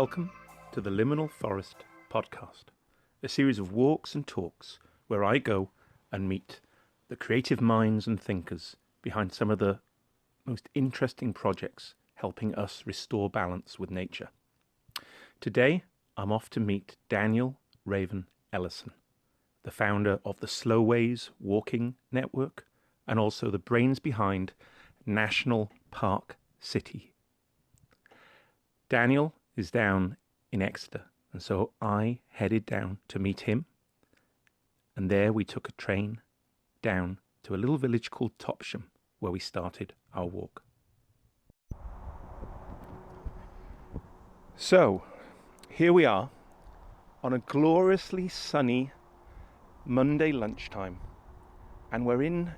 Welcome to the Liminal Forest podcast, a series of walks and talks where I go and meet the creative minds and thinkers behind some of the most interesting projects helping us restore balance with nature. Today, I'm off to meet Daniel Raven-Ellison, the founder of the Slow Ways Walking Network and also the brains behind National Park City. Daniel is down in Exeter, and so I headed down to meet him, and there we took a train down to a little village called Topsham, where we started our walk. So, here we are on a gloriously sunny Monday lunchtime, and we're in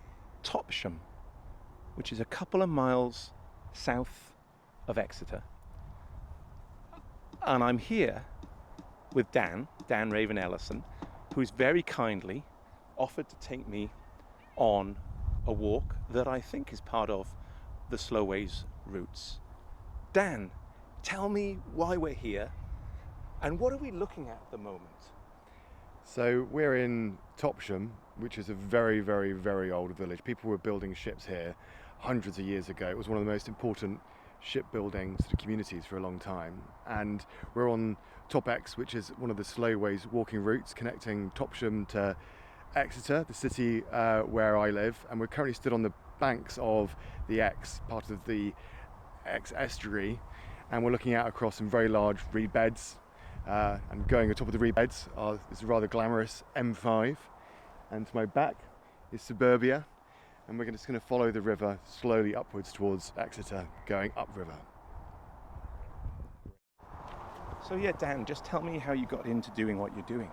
Topsham, which is a couple of miles south of Exeter. And I'm here with Dan Raven-Ellison, who's very kindly offered to take me on a walk that I think is part of the Slow Ways routes. Dan, tell me why we're here and what are we looking at the moment? So we're in Topsham, which is a very, very, very old village. People were building ships here hundreds of years ago. It was one of the most important shipbuilding sort of communities for a long time. And we're on Top Exe, which is one of the Slow Ways walking routes connecting Topsham to Exeter, the city where I live. And we're currently stood on the banks of the Exe, part of the Exe estuary. And we're looking out across some very large reed beds. And going on top of the reed beds is a rather glamorous M5. And to my back is suburbia. And we're just going to follow the river slowly upwards towards Exeter, going upriver. So yeah, Dan, just tell me how you got into doing what you're doing.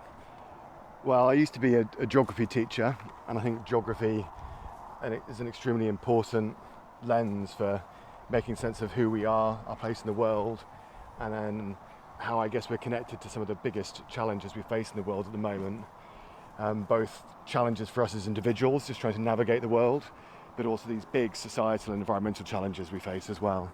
Well, I used to be a geography teacher, and I think geography is an extremely important lens for making sense of who we are, our place in the world, and then how I guess we're connected to some of the biggest challenges we face in the world at the moment. Both challenges for us as individuals, just trying to navigate the world, but also these big societal and environmental challenges we face as well.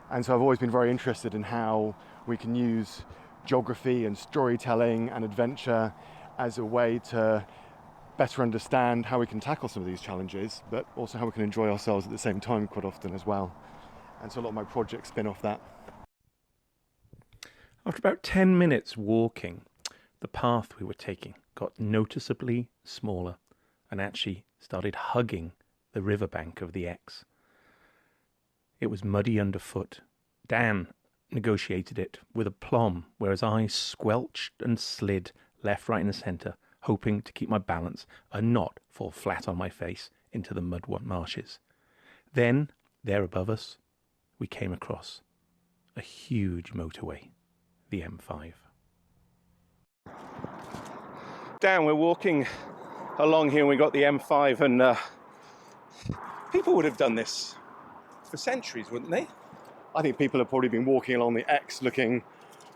And so I've always been very interested in how we can use geography and storytelling and adventure as a way to better understand how we can tackle some of these challenges, but also how we can enjoy ourselves at the same time quite often as well. And so a lot of my projects spin off that. After about 10 minutes walking, the path we were taking got noticeably smaller and actually started hugging the riverbank of the Exe. It was muddy underfoot. Dan negotiated it with aplomb, whereas I squelched and slid left, right and centre, hoping to keep my balance and not fall flat on my face into the mud marshes. Then, there above us, we came across a huge motorway, the M5. Dan, we're walking along here and we got the M5 and people would have done this for centuries, wouldn't they? I think people have probably been walking along the Exe looking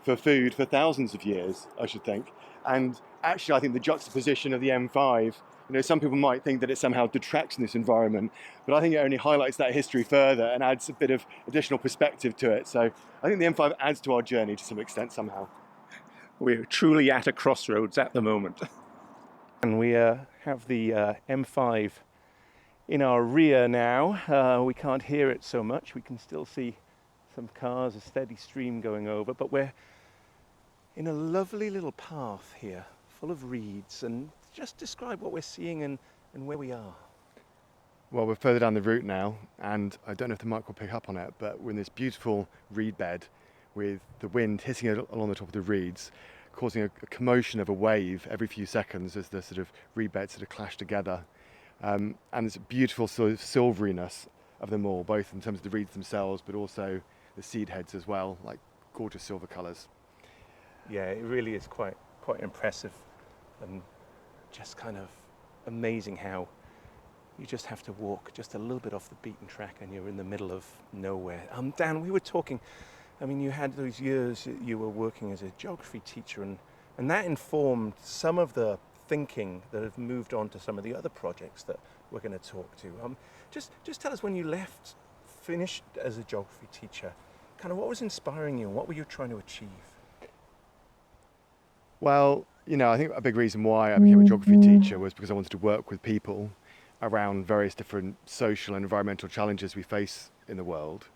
for food for thousands of years, I should think. And actually, I think the juxtaposition of the M5, some people might think that it somehow detracts from this environment, but I think it only highlights that history further and adds a bit of additional perspective to it. So I think the M5 adds to our journey to some extent somehow. We're truly at a crossroads at the moment. And we have the M5 in our rear now. We can't hear it so much. We can still see some cars, a steady stream going over, but we're in a lovely little path here, full of reeds. And just describe what we're seeing and where we are. Well, we're further down the route now, and I don't know if the mic will pick up on it, but we're in this beautiful reed bed with the wind hitting it along the top of the reeds, causing a commotion of a wave every few seconds as the sort of reed beds sort of clash together. And there's a beautiful sort of silveriness of them all, both in terms of the reeds themselves, but also the seed heads as well, like gorgeous silver colours. Yeah, it really is quite impressive and just kind of amazing how you just have to walk just a little bit off the beaten track and you're in the middle of nowhere. Dan, we were talking, you had those years you were working as a geography teacher and that informed some of the thinking that have moved on to some of the other projects that we're going to talk to. Just tell us when you finished as a geography teacher, kind of what was inspiring you? What were you trying to achieve? Well, I think a big reason why I became a geography teacher was because I wanted to work with people around various different social and environmental challenges we face in the world.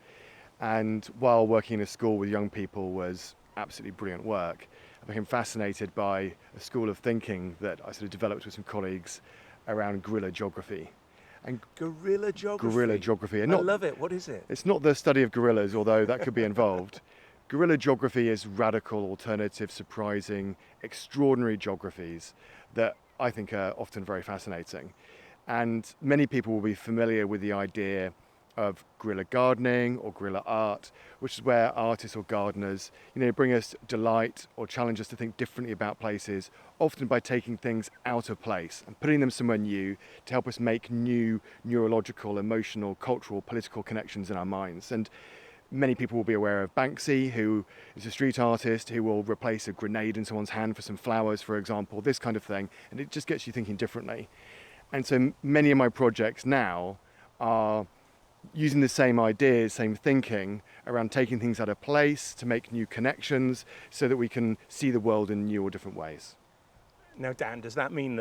And while working in a school with young people was absolutely brilliant work, I became fascinated by a school of thinking that I sort of developed with some colleagues around guerrilla geography. And guerrilla geography? Guerrilla geography. I love it. What is it? It's not the study of gorillas, although that could be involved. Guerrilla geography is radical, alternative, surprising, extraordinary geographies that I think are often very fascinating. And many people will be familiar with the idea of guerrilla gardening or guerrilla art, which is where artists or gardeners, bring us delight or challenge us to think differently about places, often by taking things out of place and putting them somewhere new to help us make new neurological, emotional, cultural, political connections in our minds. And many people will be aware of Banksy, who is a street artist who will replace a grenade in someone's hand for some flowers, for example, this kind of thing. And it just gets you thinking differently. And so many of my projects now are using the same ideas, same thinking around taking things out of place to make new connections so that we can see the world in new or different ways. Now, Dan, does that mean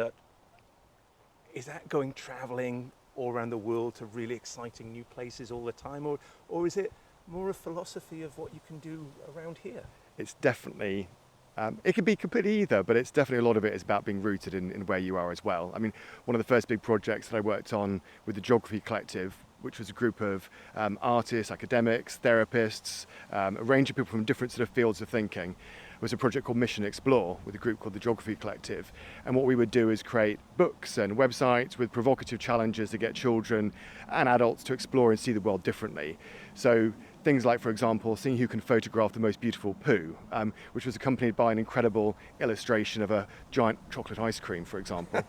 is that going traveling all around the world to really exciting new places all the time? Or is it more a philosophy of what you can do around here? It's definitely, it can be completely either, but it's definitely a lot of it is about being rooted in where you are as well. I mean, one of the first big projects that I worked on with the Geography Collective, which was a group of artists, academics, therapists, a range of people from different sort of fields of thinking, was a project called Mission Explore with a group called the Geography Collective. And what we would do is create books and websites with provocative challenges to get children and adults to explore and see the world differently. So things like, for example, seeing who can photograph the most beautiful poo, which was accompanied by an incredible illustration of a giant chocolate ice cream, for example.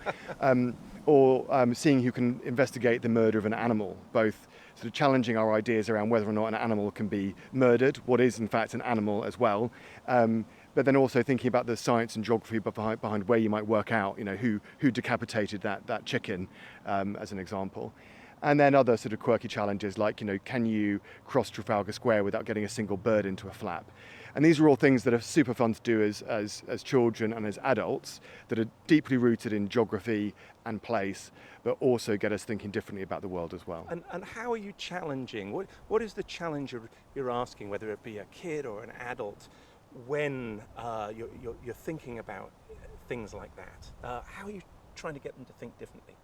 Or seeing who can investigate the murder of an animal, both sort of challenging our ideas around whether or not an animal can be murdered, what is in fact an animal as well, but then also thinking about the science and geography behind where you might work out, who decapitated that chicken, as an example. And then other sort of quirky challenges like, can you cross Trafalgar Square without getting a single bird into a flap? And these are all things that are super fun to do as children and as adults that are deeply rooted in geography and place, but also get us thinking differently about the world as well. And how are you challenging? What is the challenge you're asking, whether it be a kid or an adult, when you're thinking about things like that? How are you trying to get them to think differently?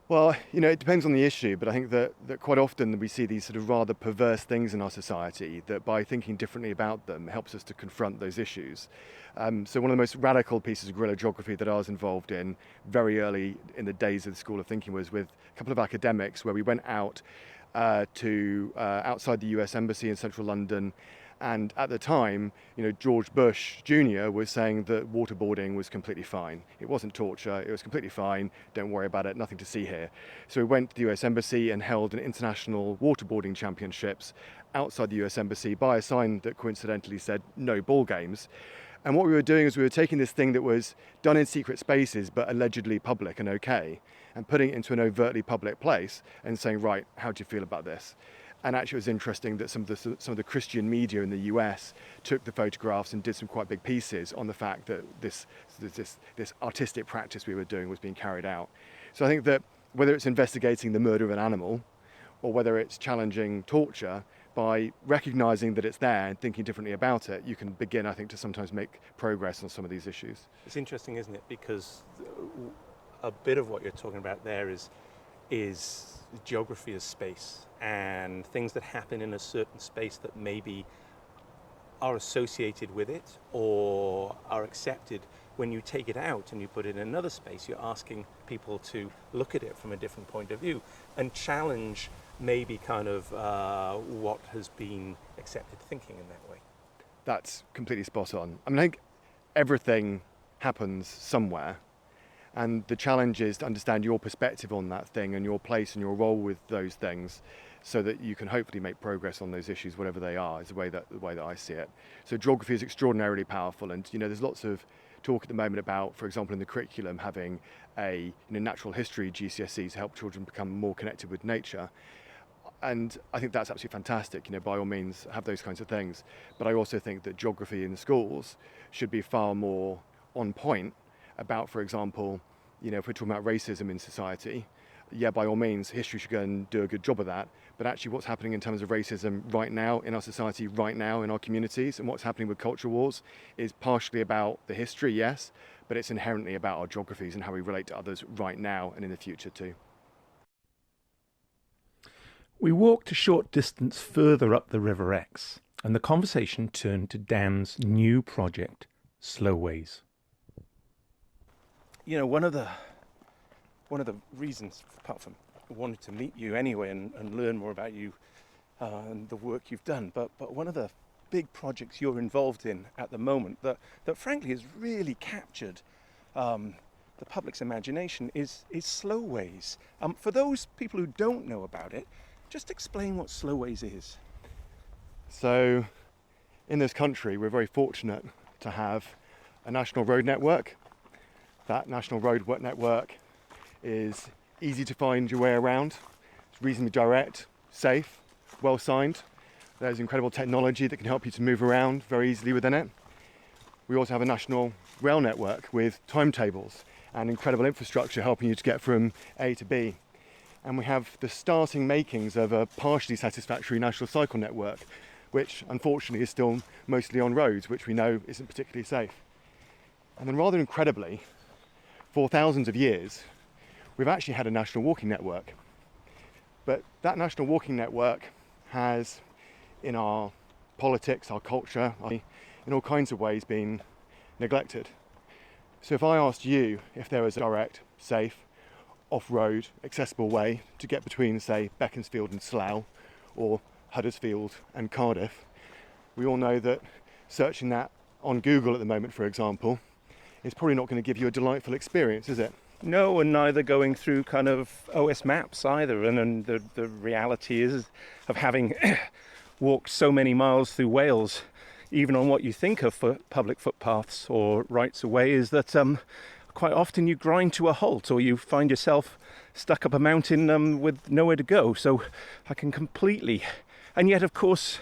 Well, it depends on the issue, but I think that quite often we see these sort of rather perverse things in our society that by thinking differently about them helps us to confront those issues. So one of the most radical pieces of guerrilla geography that I was involved in very early in the days of the School of Thinking was with a couple of academics where we went out to outside the US Embassy in central London. And at the time, George Bush Jr. was saying that waterboarding was completely fine. It wasn't torture, it was completely fine, don't worry about it, nothing to see here. So we went to the US Embassy and held an international waterboarding championships outside the US Embassy by a sign that coincidentally said no ball games. And what we were doing is we were taking this thing that was done in secret spaces but allegedly public and okay, and putting it into an overtly public place and saying, right, how do you feel about this? And actually it was interesting that some of the Christian media in the US took the photographs and did some quite big pieces on the fact that this artistic practice we were doing was being carried out. So I think that whether it's investigating the murder of an animal or whether it's challenging torture, by recognizing that it's there and thinking differently about it, you can begin, I think, to sometimes make progress on some of these issues. It's interesting, isn't it? Because a bit of what you're talking about there is geography as space and things that happen in a certain space that maybe are associated with it or are accepted. When you take it out and you put it in another space, you're asking people to look at it from a different point of view and challenge maybe kind of what has been accepted thinking in that way. That's completely spot on. I mean, I think everything happens somewhere. And the challenge is to understand your perspective on that thing and your place and your role with those things so that you can hopefully make progress on those issues, whatever they are, is the way that I see it. So geography is extraordinarily powerful. And, there's lots of talk at the moment about, for example, in the curriculum, having a natural history GCSE to help children become more connected with nature. And I think that's absolutely fantastic, by all means have those kinds of things. But I also think that geography in schools should be far more on point about, for example, if we're talking about racism in society, yeah, by all means, history should go and do a good job of that. But actually what's happening in terms of racism right now in our society, right now in our communities, and what's happening with culture wars is partially about the history, yes, but it's inherently about our geographies and how we relate to others right now and in the future too. We walked a short distance further up the River Exe, and the conversation turned to Dan's new project, Slowways. One of the reasons, apart from wanting to meet you anyway and learn more about you and the work you've done, but one of the big projects you're involved in at the moment that frankly has really captured the public's imagination is Slowways. For those people who don't know about it, just explain what Slowways is. So, in this country, we're very fortunate to have a national road network. That national road network is easy to find your way around. It's reasonably direct, safe, well signed. There's incredible technology that can help you to move around very easily within it. We also have a national rail network with timetables and incredible infrastructure helping you to get from A to B. And we have the starting makings of a partially satisfactory national cycle network, which unfortunately is still mostly on roads, which we know isn't particularly safe. And then rather incredibly, for thousands of years, we've actually had a national walking network. But that national walking network has, in our politics, our culture, in all kinds of ways been neglected. So if I asked you if there was a direct, safe, off-road, accessible way to get between, say, Beaconsfield and Slough, or Huddersfield and Cardiff, we all know that searching that on Google at the moment, for example, is probably not going to give you a delightful experience, is it? No, and neither going through kind of OS maps either. And the reality is of having walked so many miles through Wales, even on what you think of for public footpaths or rights of way, is that quite often you grind to a halt or you find yourself stuck up a mountain with nowhere to go. So I can completely... And yet, of course,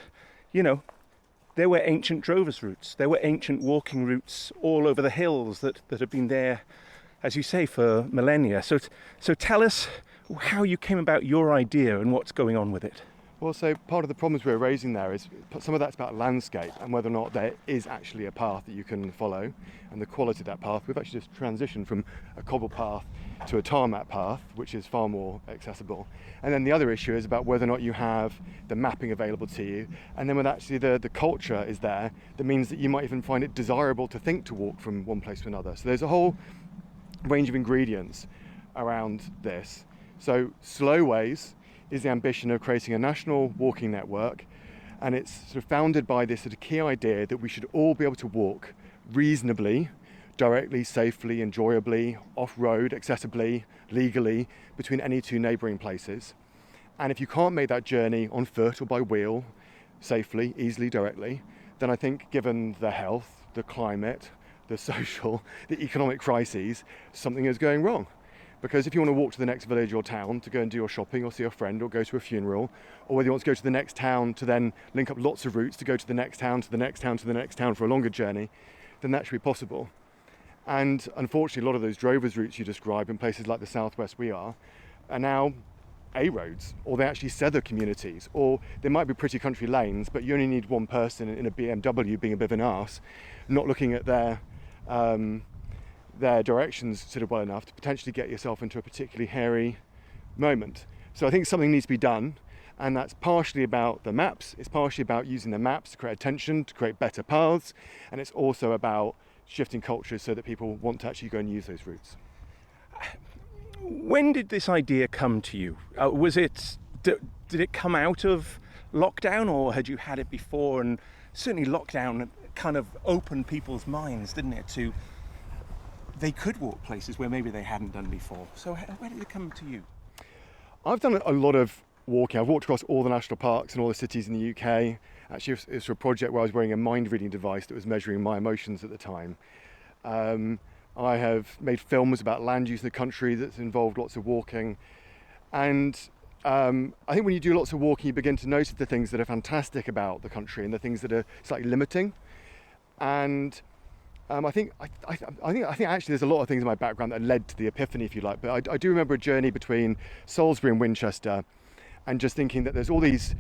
there were ancient drovers' routes. There were ancient walking routes all over the hills that have been there, as you say, for millennia. So tell us how you came about your idea and what's going on with it. Well, so part of the problems we're raising there is some of that's about landscape and whether or not there is actually a path that you can follow and the quality of that path. We've actually just transitioned from a cobble path to a tarmac path, which is far more accessible. And then the other issue is about whether or not you have the mapping available to you. And then when actually the culture is there, that means that you might even find it desirable to think to walk from one place to another. So there's a whole range of ingredients around this. So Slowways is the ambition of creating a national walking network, and it's sort of founded by this sort of key idea that we should all be able to walk reasonably, directly, safely, enjoyably, off-road, accessibly, legally, between any two neighbouring places. And if you can't make that journey on foot or by wheel, safely, easily, directly, then I think given the health, the climate, the social, the economic crises, something is going wrong. Because if you want to walk to the next village or town to go and do your shopping or see a friend or go to a funeral, or whether you want to go to the next town to then link up lots of routes to go to the next town, to the next town, to the next town for a longer journey, then that should be possible. And unfortunately, a lot of those drovers routes you describe in places like the southwest we are now A roads, or they actually settler communities, or they might be pretty country lanes, but you only need one person in a BMW being a bit of an arse, not looking at their directions sort of well enough to potentially get yourself into a particularly hairy moment. So I think something needs to be done, and that's partially about the maps, it's partially about using the maps to create attention, to create better paths, and it's also about shifting cultures so that people want to actually go and use those routes. When did this idea come to you? Did it come out of lockdown, or had you had it before? And certainly lockdown kind of opened people's minds, didn't it, to they could walk places where maybe they hadn't done before. So where did it come to you? I've done a lot of walking. I've walked across all the national parks and all the cities in the UK. Actually, it was for a project where I was wearing a mind reading device that was measuring my emotions at the time. I have made films about land use in the country that's involved lots of walking. And I think when you do lots of walking, you begin to notice the things that are fantastic about the country and the things that are slightly limiting. And I think actually there's a lot of things in my background that led to the epiphany, if you like. But I do remember a journey between Salisbury and Winchester, and just thinking that there's all these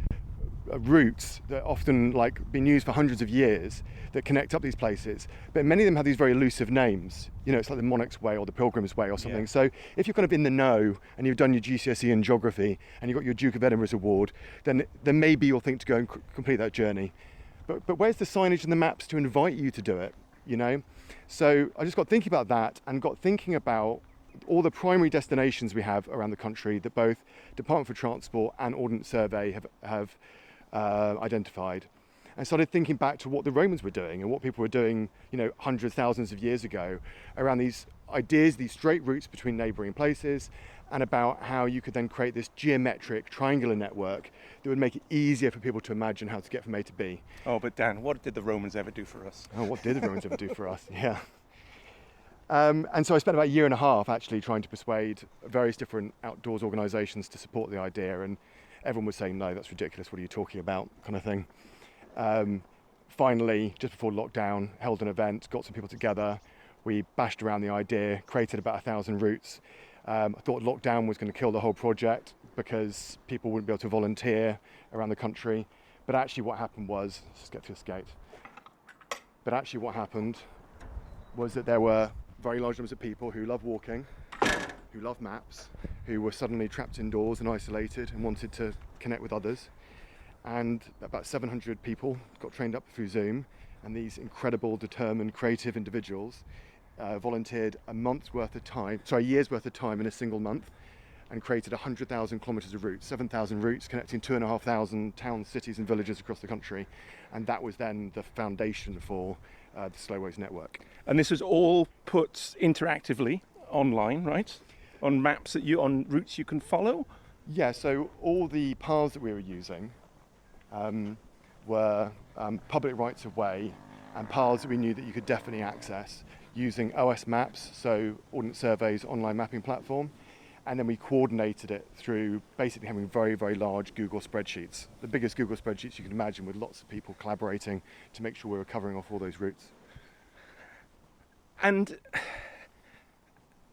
routes that often been used for hundreds of years that connect up these places, but many of them have these very elusive names. It's like the Monarch's Way or the Pilgrim's Way or something. Yeah. So if you're kind of in the know and you've done your GCSE in geography and you've got your Duke of Edinburgh's award, then maybe you'll think to go and complete that journey. But where's the signage and the maps to invite you to do it? So I just got thinking about that and got thinking about all the primary destinations we have around the country that both Department for Transport and Ordnance Survey have identified, and started thinking back to what the Romans were doing and what people were doing, hundreds, thousands of years ago, around these ideas, these straight routes between neighbouring places, and about how you could then create this geometric triangular network that would make it easier for people to imagine how to get from A to B. Oh, but Dan, what did the Romans ever do for us? Oh, what did the Romans ever do for us? Yeah. And so I spent about a year and a half actually trying to persuade various different outdoors organisations to support the idea, and everyone was saying, no, that's ridiculous, what are you talking about, kind of thing. Finally, just before lockdown, held an event, got some people together, we bashed around the idea, created about 1,000 routes. I thought lockdown was going to kill the whole project because people wouldn't be able to volunteer around the country. But actually what happened was, let's just get to this gate. But actually what happened was that there were very large numbers of people who love walking, who love maps, who were suddenly trapped indoors and isolated and wanted to connect with others. And about 700 people got trained up through Zoom, and these incredible, determined, creative individuals volunteered a year's worth of time in a single month, and created 100,000 kilometres of routes, 7,000 routes connecting 2,500 towns, cities and villages across the country. And that was then the foundation for the Slowways network. And this was all put interactively online, right? On maps on routes you can follow? Yeah, so all the paths that we were using were public rights of way and paths that we knew that you could definitely access using OS Maps, so Ordnance Survey's online mapping platform, and then we coordinated it through basically having very, very large Google spreadsheets, the biggest Google spreadsheets you can imagine, with lots of people collaborating to make sure we were covering off all those routes. And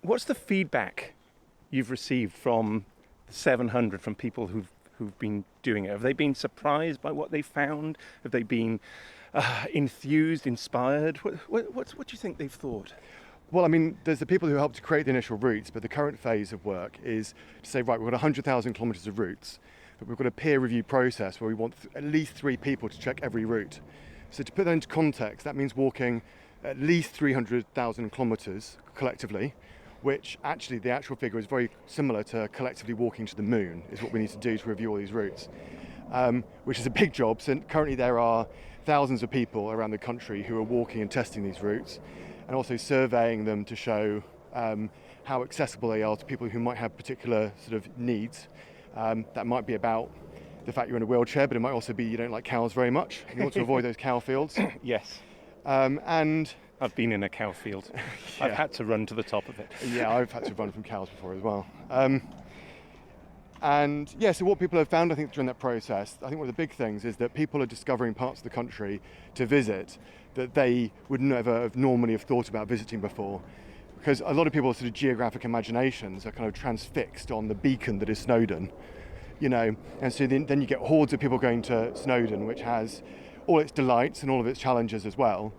what's the feedback you've received from the 700, from people who've been doing it? Have they been surprised by what they found? Have they been enthused, inspired? What do you think they've thought? Well, I mean, there's the people who helped to create the initial routes, but the current phase of work is to say, right, we've got 100,000 kilometres of routes, but we've got a peer review process where we want at least 3 people to check every route. So to put that into context, that means walking at least 300,000 kilometres collectively, which actually the actual figure is very similar to collectively walking to the moon, is what we need to do to review all these routes, which is a big job. So currently there are thousands of people around the country who are walking and testing these routes, and also surveying them to show how accessible they are to people who might have particular sort of needs. That might be about the fact you're in a wheelchair, but it might also be you don't like cows very much, and you want to avoid those cow fields. Yes. And I've been in a cow field. Yeah. I've had to run to the top of it. Yeah, I've had to run from cows before as well. And yeah, so what people have found, I think, during that process, I think one of the big things is that people are discovering parts of the country to visit that they would never have normally have thought about visiting before. Because a lot of people's sort of geographic imaginations are kind of transfixed on the beacon that is Snowdon, and so then you get hordes of people going to Snowdon, which has all its delights and all of its challenges as well.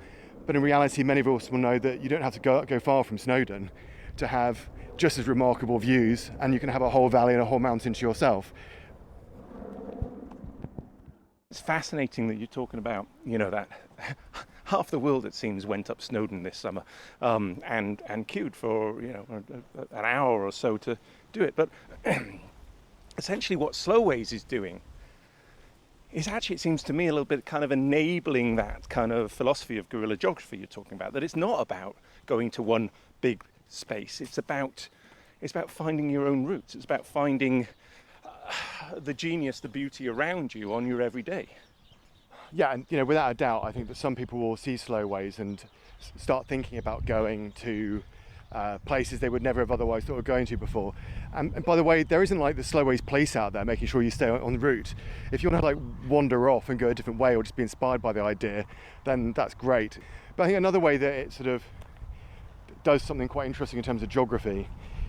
But in reality, many of us will know that you don't have to go far from Snowdon to have just as remarkable views, and you can have a whole valley and a whole mountain to yourself. It's fascinating that you're talking about, that half the world, it seems, went up Snowdon this summer and queued for, an hour or so to do it. But essentially what Slowways is doing is actually, it seems to me, a little bit kind of enabling that kind of philosophy of guerrilla geography you're talking about, that it's not about going to one big space. It's about finding your own roots. It's about finding the genius, the beauty around you on your everyday. Yeah, and without a doubt, I think that some people will see Slowways and start thinking about going to places they would never have otherwise thought of going to before. And by the way, there isn't like the Slowways police out there making sure you stay on route. If you want to like wander off and go a different way or just be inspired by the idea, then that's great. But I think another way that it sort of does something quite interesting in terms of geography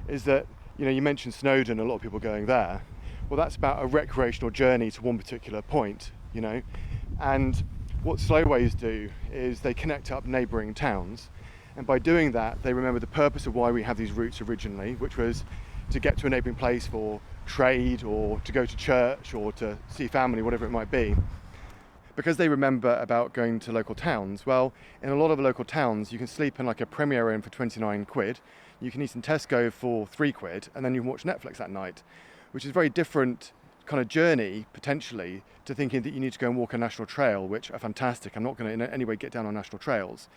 is that, you mentioned Snowdon, a lot of people going there. Well, that's about a recreational journey to one particular point, and what Slowways do is they connect up neighbouring towns, and by doing that they remember the purpose of why we have these routes originally, which was to get to a neighbouring place for trade or to go to church or to see family, whatever it might be. Because they remember about going to local towns, well, in a lot of local towns you can sleep in like a Premier Inn for 29 quid, you can eat in Tesco for 3 quid, and then you can watch Netflix that night, which is a very different kind of journey potentially to thinking that you need to go and walk a national trail, which are fantastic. I'm not going to in any way get down on national trails,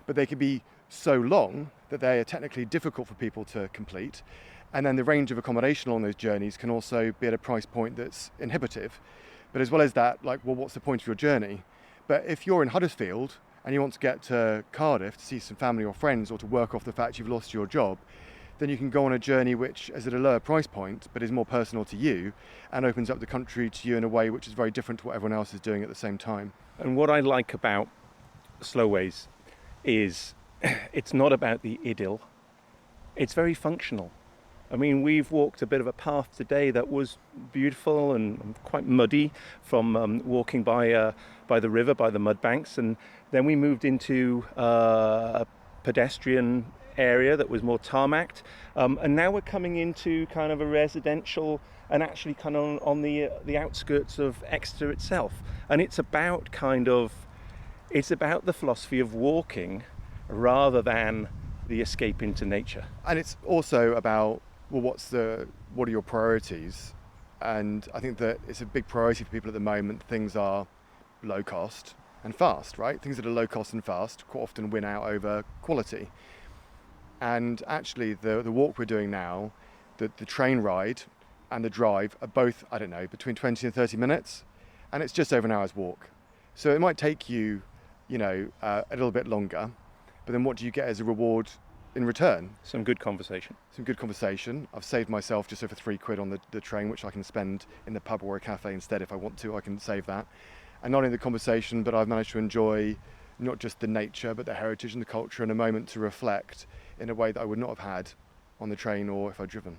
but they can be so long that they are technically difficult for people to complete, and then the range of accommodation along those journeys can also be at a price point that's inhibitive. But as well as that, like, well, what's the point of your journey? But if you're in Huddersfield and you want to get to Cardiff to see some family or friends or to work off the fact you've lost your job, then you can go on a journey which is at a lower price point but is more personal to you and opens up the country to you in a way which is very different to what everyone else is doing at the same time. And what I like about Slowways is it's not about the idyll, it's very functional. I mean, we've walked a bit of a path today that was beautiful and quite muddy from walking by the river, by the mud banks, and then we moved into a pedestrian area that was more tarmacked, and now we're coming into kind of a residential and actually kind of on the outskirts of Exeter itself. And it's about the philosophy of walking rather than the escape into nature. And it's also about, well, what are your priorities? And I think that it's a big priority for people at the moment. Things are low cost and fast, right? Things that are low cost and fast quite often win out over quality. And actually the walk we're doing now, the train ride and the drive are both, I don't know, between 20 and 30 minutes, and it's just over an hour's walk. So it might take you, a little bit longer, but then what do you get as a reward in return? Some good conversation. I've saved myself just over 3 quid on the train, which I can spend in the pub or a cafe instead if I want to. I can save that. And not only the conversation, but I've managed to enjoy not just the nature, but the heritage and the culture, and a moment to reflect in a way that I would not have had on the train or if I'd driven.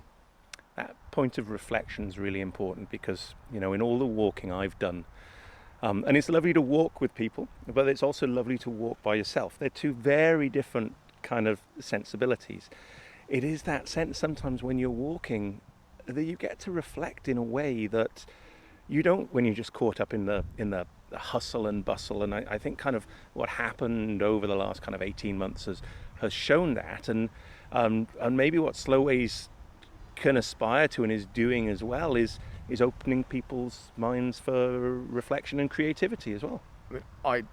That point of reflection is really important because, in all the walking I've done, and it's lovely to walk with people, but it's also lovely to walk by yourself. They're two very different kind of sensibilities. It is that sense sometimes when you're walking that you get to reflect in a way that you don't when you're just caught up in the hustle and bustle. And I think kind of what happened over the last kind of 18 months has shown that, and maybe what Slowways can aspire to and is doing as well is opening people's minds for reflection and creativity as well. I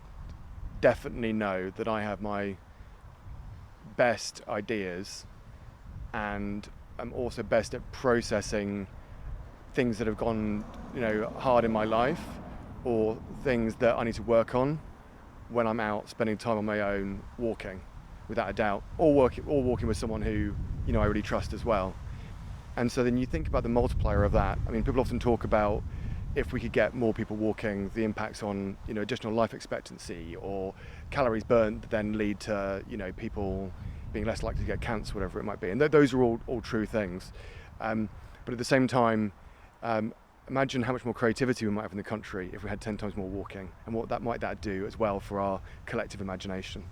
definitely know that I have my best ideas, and I'm also best at processing things that have gone hard in my life or things that I need to work on when I'm out spending time on my own walking, without a doubt, or walking with someone who I really trust as well. And so then you think about the multiplier of that. I mean, people often talk about if we could get more people walking, the impacts on additional life expectancy or calories burnt that then lead to people being less likely to get cancer, whatever it might be. And those are all true things. But at the same time, imagine how much more creativity we might have in the country if we had 10 times more walking, and what that might do as well for our collective imagination.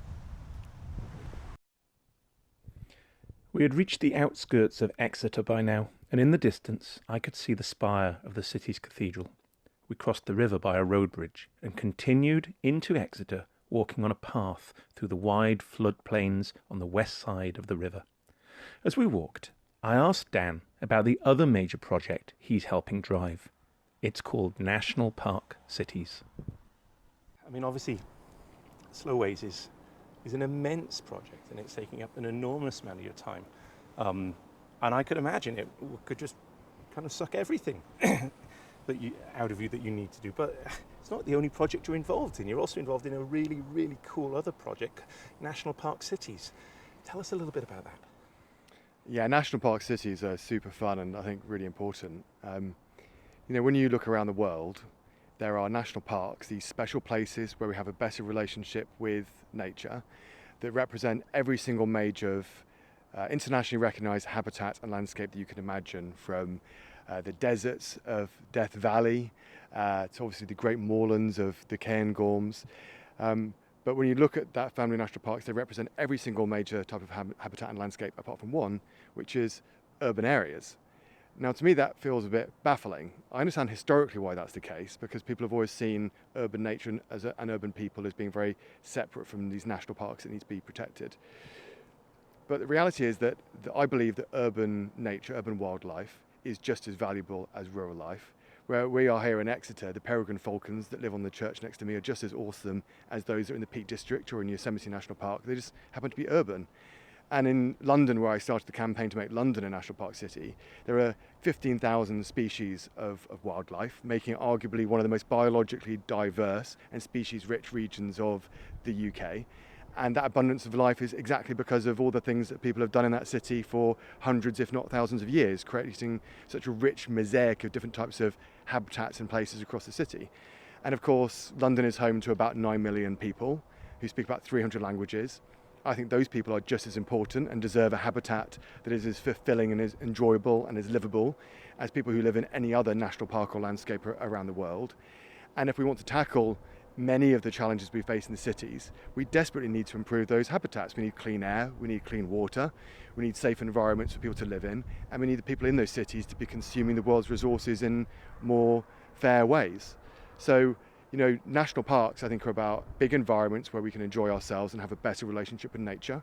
We had reached the outskirts of Exeter by now, and in the distance I could see the spire of the city's cathedral. We crossed the river by a road bridge and continued into Exeter, walking on a path through the wide floodplains on the west side of the river. As we walked, I asked Dan about the other major project he's helping drive. It's called National Park Cities. I mean, obviously, Slowways is an immense project, and it's taking up an enormous amount of your time. And I could imagine it could just kind of suck everything out of you that you need to do. But it's not the only project you're involved in. You're also involved in a really, really cool other project, National Park Cities. Tell us a little bit about that. Yeah, national park cities are super fun and I think really important. When you look around the world, there are national parks, these special places where we have a better relationship with nature that represent every single major internationally recognised habitat and landscape that you can imagine, from the deserts of Death Valley to obviously the great moorlands of the Cairngorms. But when you look at that family of national parks, they represent every single major type of habitat and landscape apart from one, which is urban areas. Now, to me, that feels a bit baffling. I understand historically why that's the case, because people have always seen urban nature and urban people as being very separate from these national parks that need to be protected. But the reality is that I believe that urban nature, urban wildlife, is just as valuable as rural life. Where we are here in Exeter, the peregrine falcons that live on the church next to me are just as awesome as those that are in the Peak District or in Yosemite National Park. They just happen to be urban. And in London, where I started the campaign to make London a national park city, there are 15,000 species of wildlife, making it arguably one of the most biologically diverse and species-rich regions of the UK. And that abundance of life is exactly because of all the things that people have done in that city for hundreds, if not thousands of years, creating such a rich mosaic of different types of habitats and places across the city. And of course, London is home to about 9 million people who speak about 300 languages. I think those people are just as important and deserve a habitat that is as fulfilling and as enjoyable and as livable as people who live in any other national park or landscape around the world. And if we want to tackle many of the challenges we face in the cities, we desperately need to improve those habitats. We need clean air, we need clean water, we need safe environments for people to live in, and we need the people in those cities to be consuming the world's resources in more fair ways. So, national parks, I think, are about big environments where we can enjoy ourselves and have a better relationship with nature.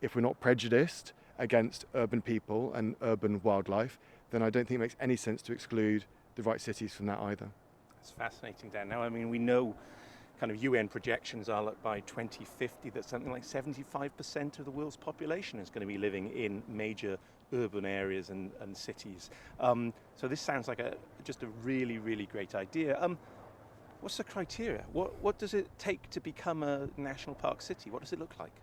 If we're not prejudiced against urban people and urban wildlife, then I don't think it makes any sense to exclude the right cities from that either. It's fascinating, Dan. Now, we know kind of UN projections are that by 2050 that something like 75% of the world's population is going to be living in major urban areas and cities. So this sounds like just a really, really great idea. What's the criteria? What does it take to become a national park city? What does it look like?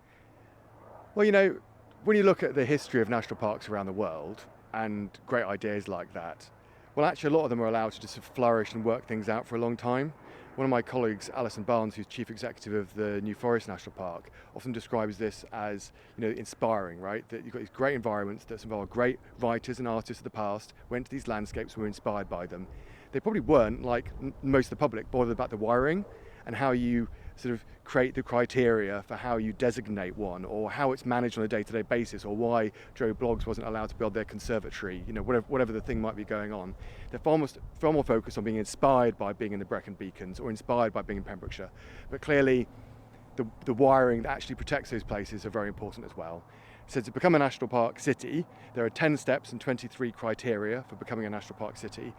Well, when you look at the history of national parks around the world and great ideas like that, well, actually, a lot of them are allowed to just flourish and work things out for a long time. One of my colleagues, Alison Barnes, who's chief executive of the New Forest National Park, often describes this as, inspiring, right? That you've got these great environments that some of our great writers and artists of the past went to these landscapes and were inspired by them. They probably weren't, like most of the public, bothered about the wiring and how you sort of create the criteria for how you designate one, or how it's managed on a day-to-day basis, or why Joe Bloggs wasn't allowed to build their conservatory, whatever the thing might be going on. They're far more focused on being inspired by being in the Brecon Beacons or inspired by being in Pembrokeshire. But clearly, the wiring that actually protects those places are very important as well. So to become a national park city, there are 10 steps and 23 criteria for becoming a national park city.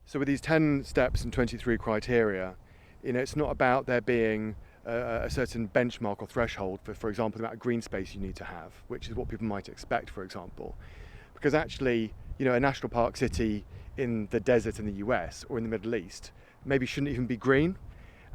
So with these 10 steps and 23 criteria, it's not about there being a certain benchmark or threshold for example, the amount of green space you need to have, which is what people might expect, for example. Because actually, a national park city in the desert in the US or in the Middle East maybe shouldn't even be green.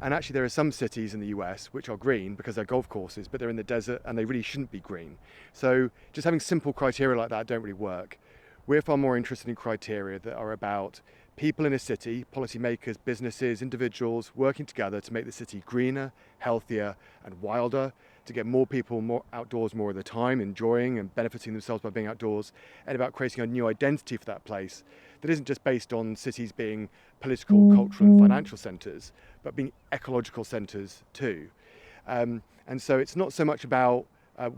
And actually, there are some cities in the US which are green because they're golf courses, but they're in the desert and they really shouldn't be green. So just having simple criteria like that don't really work. We're far more interested in criteria that are about people in a city, policymakers, businesses, individuals working together to make the city greener, healthier and wilder, to get more people more outdoors more of the time, enjoying and benefiting themselves by being outdoors, and about creating a new identity for that place that isn't just based on cities being political, cultural and financial centres, but being ecological centres too. And so it's not so much about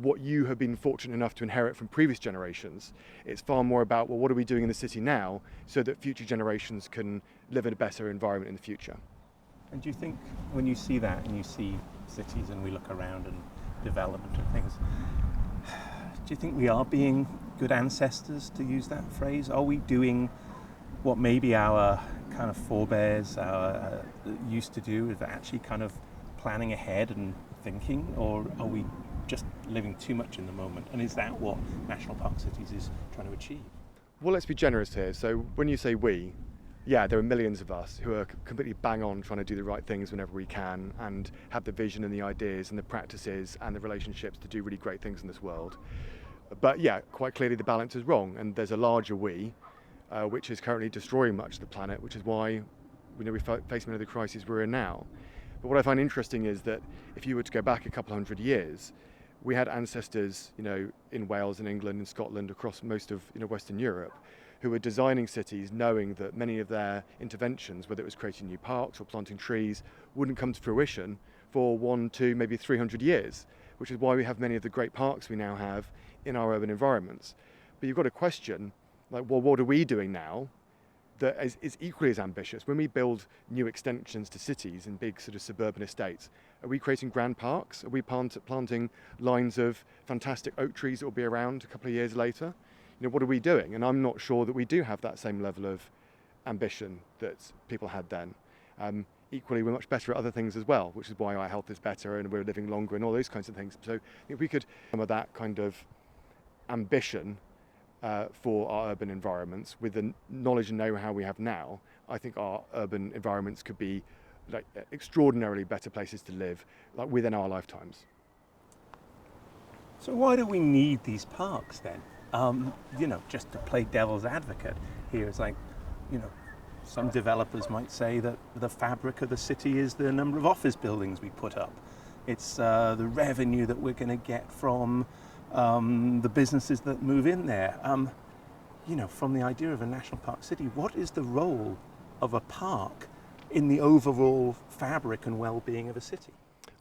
what you have been fortunate enough to inherit from previous generations. It's far more about, what are we doing in the city now so that future generations can live in a better environment in the future. And do you think when you see that and you see cities and we look around and development and things, do you think we are being good ancestors, to use that phrase? Are we doing what maybe our kind of forebears used to do, is actually kind of planning ahead and thinking, or are we just living too much in the moment? And is that what National Park Cities is trying to achieve? Well, let's be generous here. So when you say we, yeah, there are millions of us who are completely bang on trying to do the right things whenever we can and have the vision and the ideas and the practices and the relationships to do really great things in this world. But yeah, quite clearly the balance is wrong, and there's a larger we, which is currently destroying much of the planet, which is why we face many of the crises we're in now. But what I find interesting is that if you were to go back a couple hundred years, we had ancestors, in Wales and England and Scotland, across most of Western Europe, who were designing cities knowing that many of their interventions, whether it was creating new parks or planting trees, wouldn't come to fruition for 1, 2, maybe 300 years, which is why we have many of the great parks we now have in our urban environments. But you've got to question, what are we doing now that is equally as ambitious? When we build new extensions to cities in big sort of suburban estates, are we creating grand parks? Are we planting lines of fantastic oak trees that will be around a couple of years later? What are we doing? And I'm not sure that we do have that same level of ambition that people had then. Equally, we're much better at other things as well, which is why our health is better and we're living longer and all those kinds of things. So if we could some of that kind of ambition for our urban environments with the knowledge and know-how we have now, I think our urban environments could be extraordinarily better places to live within our lifetimes. So why do we need these parks then? Just to play devil's advocate here, it's some developers might say that the fabric of the city is the number of office buildings we put up. It's the revenue that we're going to get from the businesses that move in there. From the idea of a national park city, what is the role of a park in the overall fabric and well-being of a city?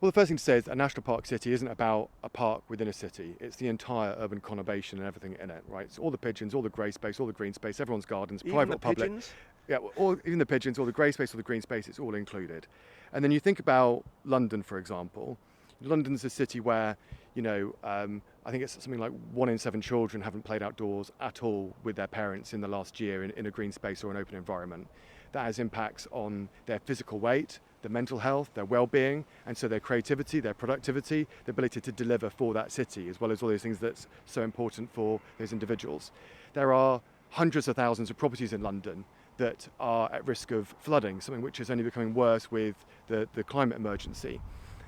Well, the first thing to say is a national park city isn't about a park within a city. It's the entire urban conurbation and everything in it, right? It's all the pigeons, all the grey space, all the green space, everyone's gardens, Even private the or public. Pigeons? Yeah, even the pigeons, all the grey space, all the green space, it's all included. And then you think about London, for example. London's a city where, I think it's something like 1 in 7 children haven't played outdoors at all with their parents in the last year in a green space or an open environment. That has impacts on their physical weight, their mental health, their well-being, and so their creativity, their productivity, the ability to deliver for that city, as well as all those things that's so important for those individuals. There are hundreds of thousands of properties in London that are at risk of flooding, something which is only becoming worse with the climate emergency.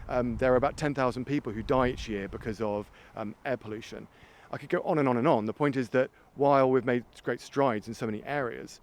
There are about 10,000 people who die each year because of air pollution. I could go on and on and on. The point is that while we've made great strides in so many areas,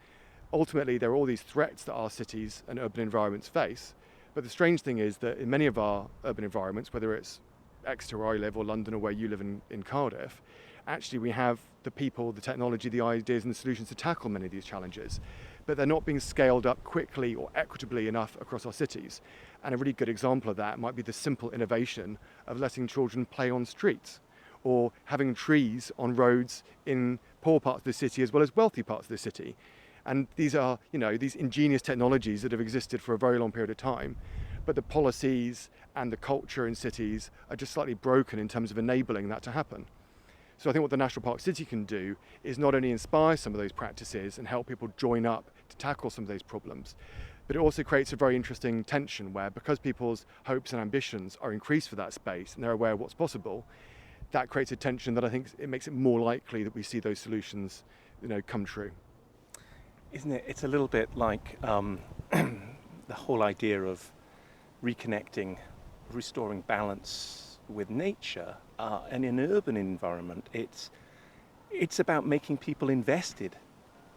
ultimately there are all these threats that our cities and urban environments face. But the strange thing is that in many of our urban environments, whether it's Exeter where I live or London or where you live in Cardiff, actually we have the people, the technology, the ideas and the solutions to tackle many of these challenges. But they're not being scaled up quickly or equitably enough across our cities. And a really good example of that might be the simple innovation of letting children play on streets or having trees on roads in poor parts of the city as well as wealthy parts of the city. And these are, these ingenious technologies that have existed for a very long period of time, but the policies and the culture in cities are just slightly broken in terms of enabling that to happen. So I think what the National Park City can do is not only inspire some of those practices and help people join up to tackle some of those problems, but it also creates a very interesting tension where, because people's hopes and ambitions are increased for that space and they're aware of what's possible, that creates a tension that I think it makes it more likely that we see those solutions, come true. Isn't it? It's a little bit like the whole idea of reconnecting, restoring balance with nature, and in an urban environment, it's about making people invested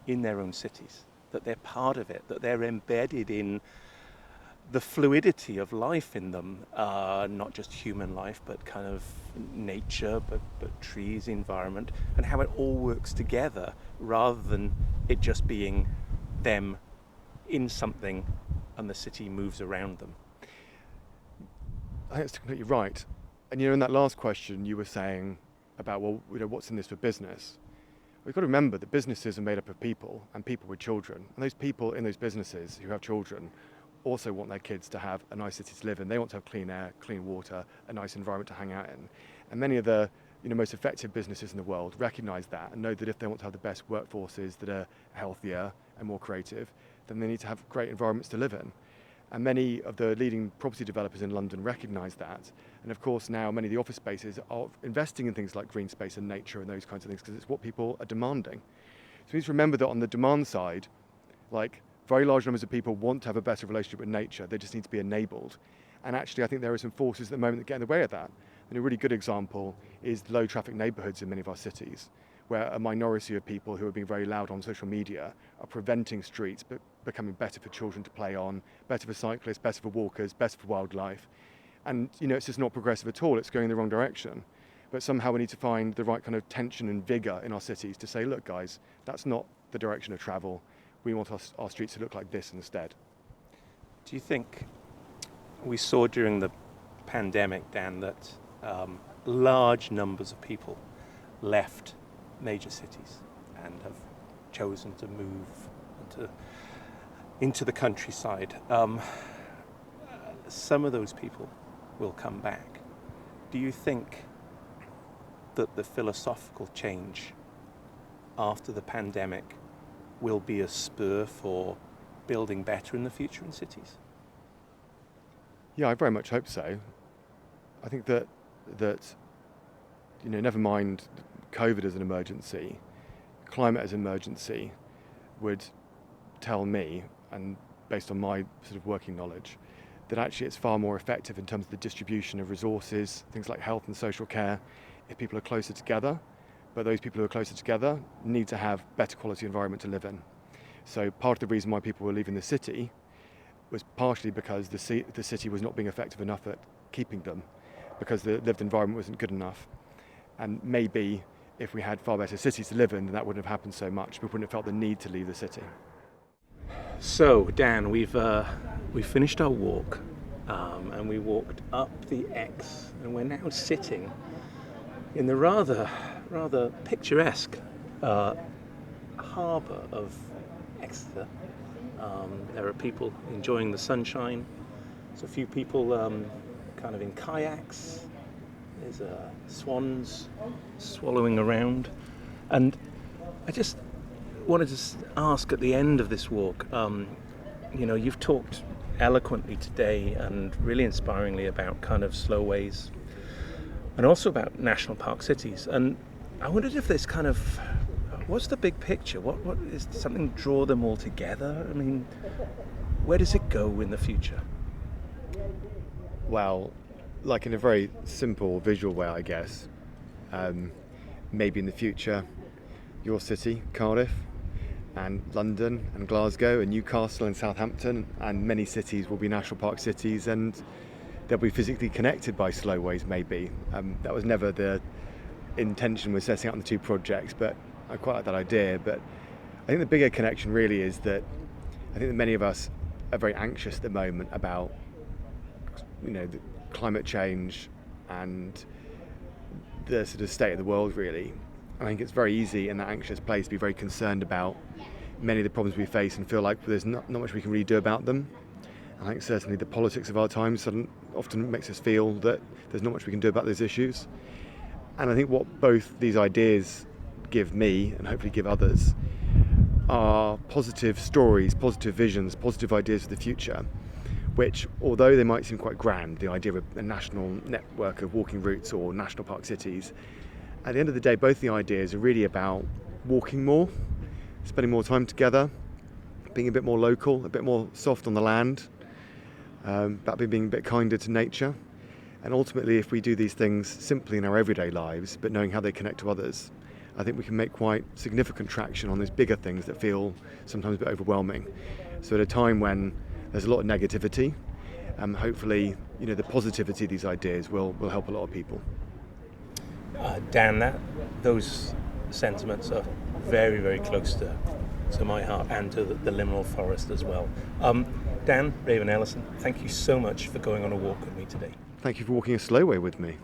in their own cities, that they're part of it, that they're embedded in the fluidity of life in them, not just human life, but kind of nature, but trees, environment, and how it all works together rather than it just being them in something and the city moves around them. I think that's completely right. And in that last question you were saying about, what's in this for business? We've got to remember that businesses are made up of people and people with children. And those people in those businesses who have children also want their kids to have a nice city to live in. They want to have clean air, clean water, a nice environment to hang out in. And many of the most effective businesses in the world recognise that and know that if they want to have the best workforces that are healthier and more creative, then they need to have great environments to live in. And many of the leading property developers in London recognise that. And of course now many of the office spaces are investing in things like green space and nature and those kinds of things because it's what people are demanding. So we need to remember that on the demand side, very large numbers of people want to have a better relationship with nature. They just need to be enabled. And actually I think there are some forces at the moment that get in the way of that. And a really good example is low traffic neighbourhoods in many of our cities, where a minority of people who are being very loud on social media are preventing streets but becoming better for children to play on, better for cyclists, better for walkers, better for wildlife. And it's just not progressive at all, it's going in the wrong direction. But somehow we need to find the right kind of tension and vigour in our cities to say, look guys, that's not the direction of travel. We want our streets to look like this instead. Do you think we saw during the pandemic, Dan, that large numbers of people left major cities and have chosen to move into the countryside? Some of those people will come back. Do you think that the philosophical change after the pandemic will be a spur for building better in the future in cities? Yeah, I very much hope so. I think that never mind COVID as an emergency, climate as an emergency would tell me, and based on my sort of working knowledge, that actually it's far more effective in terms of the distribution of resources, things like health and social care, if people are closer together. But those people who are closer together need to have better quality environment to live in. So part of the reason why people were leaving the city was partially because the city was not being effective enough at keeping them, because the lived environment wasn't good enough. And maybe if we had far better cities to live in, then that wouldn't have happened so much. People wouldn't have felt the need to leave the city. So, Dan, we've finished our walk, and we walked up the Exe, and we're now sitting in the rather picturesque harbour of Exeter. There are people enjoying the sunshine. There's a few people kind of in kayaks. There's swans swallowing around. And I just wanted to ask at the end of this walk, you've talked eloquently today and really inspiringly about kind of slowways and also about national park cities. And I wondered if there's kind of, what's the big picture? What is something draw them all together? I mean, where does it go in the future? Well, like in a very simple visual way, I guess, maybe in the future, your city, Cardiff, and London and Glasgow and Newcastle and Southampton and many cities will be national park cities, and they'll be physically connected by slowways maybe. That was never the intention with setting up the two projects, but I quite like that idea. But I think the bigger connection really is that I think that many of us are very anxious at the moment about the climate change and the sort of state of the world really. I think it's very easy in that anxious place to be very concerned about many of the problems we face and feel like there's not much we can really do about them. I think certainly the politics of our times often makes us feel that there's not much we can do about those issues. And I think what both these ideas give me, and hopefully give others, are positive stories, positive visions, positive ideas for the future, which, although they might seem quite grand, the idea of a national network of walking routes or national park cities, at the end of the day, both the ideas are really about walking more, spending more time together, being a bit more local, a bit more soft on the land, about being a bit kinder to nature. And ultimately, if we do these things simply in our everyday lives, but knowing how they connect to others, I think we can make quite significant traction on those bigger things that feel sometimes a bit overwhelming. So at a time when there's a lot of negativity, hopefully, the positivity of these ideas will help a lot of people. Dan, those sentiments are very, very close to my heart and to the Liminal Forest as well. Dan Raven-Ellison, thank you so much for going on a walk with me today. Thank you for walking a slowway with me.